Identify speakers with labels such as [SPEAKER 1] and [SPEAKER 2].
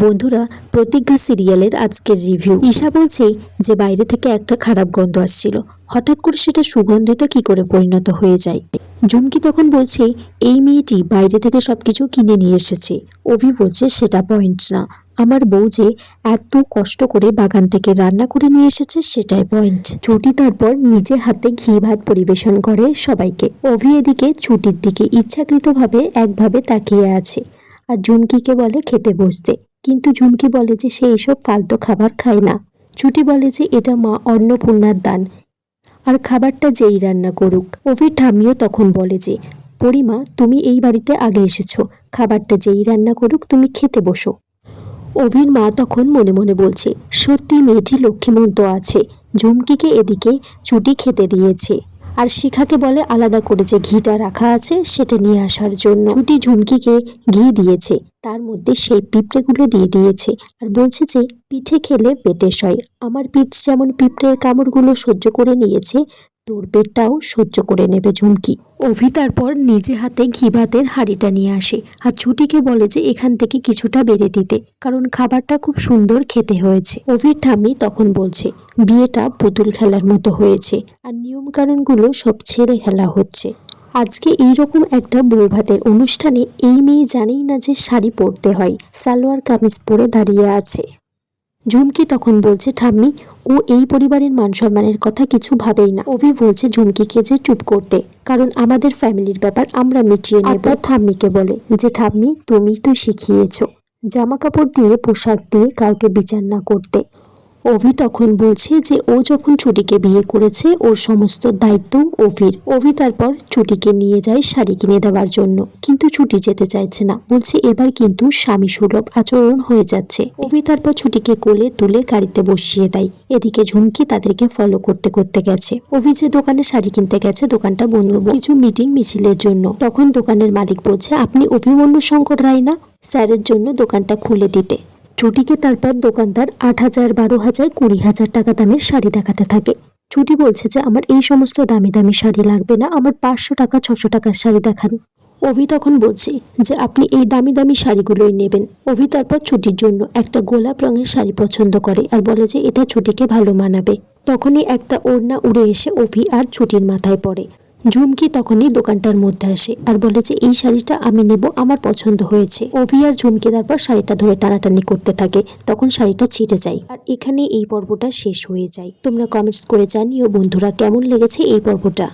[SPEAKER 1] বন্ধুরা, প্রতিজ্ঞা সিরিয়ালের আজকের রিভিউ। ঈশা বলছে যে বাইরে থেকে একটা খারাপ গন্ধ আসছিল, হঠাৎ করে সেটা সুগন্ধিতে কি করে পরিণত হয়ে যায়। ঝুমকি তখন বলছে এই মেয়েটি বাইরে থেকে সবকিছু কিনে নিয়ে এসেছে। অভি বলছে সেটা পয়েন্ট না, আমার বউ যে এত কষ্ট করে বাগান থেকে রান্না করে নিয়ে এসেছে সেটাই পয়েন্ট। ছুটি তারপর নিজে হাতে ঘি ভাত পরিবেশন করে সবাইকে। অভি এদিকে ছুটির দিকে ইচ্ছাকৃতভাবে একভাবে তাকিয়ে আছে আর ঝুমকিকে বলে খেতে বসতে, কিন্তু ঝুমকি বলে যে সে এসব ফালতু খাবার খায় না। ছুটি বলে যে এটা মা অন্নপূর্ণার দান, আর খাবারটা যেই রান্না করুক। অভির ঠাম্মিও তখন বলে যে পরিমা, তুমি এই বাড়িতে আগে এসেছো, খাবারটা যেই রান্না করুক তুমি খেতে বসো। অভির মা তখন মনে মনে বলছে সত্যি মেয়েটি লক্ষ্মীমন্ত আছে, ঝুমকিকে এদিকে ছুটি খেতে দিয়েছে আর শিখাকে বলে আলাদা করে যে ঘিটা রাখা আছে সেটা নিয়ে আসার জন্য। ছুটি ঝুমকিকে ঘি দিয়েছে, তার মধ্যে সেই পিঁপড়েগুলো দিয়ে দিয়েছে আর বলছে যে পিঠে খেলে পেটে সয়। আমার পিঠ যেমন পিঁপড়ের কামড়গুলো সহ্য করে নিয়েছে, তোর পেটটাও সহ্য করে নেবে ঝুমকি। অভি তারপর নিজে হাতে ঘি ভাতের হাঁড়িটা নিয়ে আসে আর ছুটিকে বলে যে এখান থেকে কিছুটা বেড়ে দিতে, কারণ খাবারটা খুব সুন্দর খেতে হয়েছে। অভির ঠাম্মি তখন বলছে বিয়েটা পুতুল খেলার মতো হয়েছে আর নিয়ম কানুনগুলো সব ছেড়ে খেলা হচ্ছে। আজকে এইরকম একটা বউ ভাতের অনুষ্ঠানে এই মেয়ে জানেই না যে শাড়ি পরতে হয়, সালোয়ার কামিজ পরে দাঁড়িয়ে আছে। ঝুমকি তখন বলছে ঠাম্মি ও এই পরিবারের মান সম্মানের কথা কিছু ভাবেই না। অভি বলছে ঝুমকিকে যে চুপ করতে, কারণ আমাদের ফ্যামিলির ব্যাপার আমরা মিটিয়ে নেব। তার ঠাম্মিকে বলে যে ঠাম্মি তুমি তো শিখিয়েছো জামা কাপড় দিয়ে পোশাক দিয়ে কাউকে বিচার না করতে। অভি তখন বলছে যে ও যখন ছুটিকে বিয়ে করেছে ওর সমস্ত দায়িত্ব অভির। অভি তারপর ছুটিকে নিয়ে যায় শাড়ি কিনে দেওয়ার জন্য, কিন্তু ছুটি যেতে চাইছে না, বলছে এবার কিন্তু স্বামী সুলভ আচরণ হয়ে যাচ্ছে। অভি তারপর ছুটিকে কোলে তুলে গাড়িতে বসিয়ে দেয়। এদিকে ঝুমকি তাদেরকে ফলো করতে করতে গেছে। অভি যে দোকানে শাড়ি কিনতে গেছে দোকানটা বন্ধ কিছু মিটিং মিছিলের জন্য। তখন দোকানের মালিক বলছে আপনি অভিমন্যু শঙ্কর রায় না, স্যারের জন্য দোকানটা খুলে দিতে। ছুটিকে তারপর দোকানদার 8,000, 12,000, 20,000 টাকা দামের শাড়ি দেখাতে থাকে। ছুটি বলছে যে আমার এই সমস্ত দামি দামি শাড়ি লাগবে না, আমার 500 টাকা 600 টাকার শাড়ি দেখান। অভি তখন বলছে যে আপনি এই দামি দামি শাড়িগুলোই নেবেন। অভি তারপর ছুটির জন্য একটা গোলাপ রঙের শাড়ি পছন্দ করে আর বলে যে এটা ছুটিকে ভালো মানাবে। তখনই একটা ওড়না উড়ে এসে অভি আর ছুটির মাথায় পড়ে। ঝুমকি তখনই দোকানটার মধ্যে আসে আর বলে যে এই শাড়িটা আমি নেব, আমার পছন্দ হয়েছে। অভি আর ঝুমকি তারপর শাড়িটা ধরে টানাটানি করতে থাকে, তখন শাড়িটা ছিঁড়ে যায় আর এখানে এই পর্বটা শেষ হয়ে যায়। তোমরা কমেন্টস করে জানিও বন্ধুরা কেমন লেগেছে এই পর্বটা।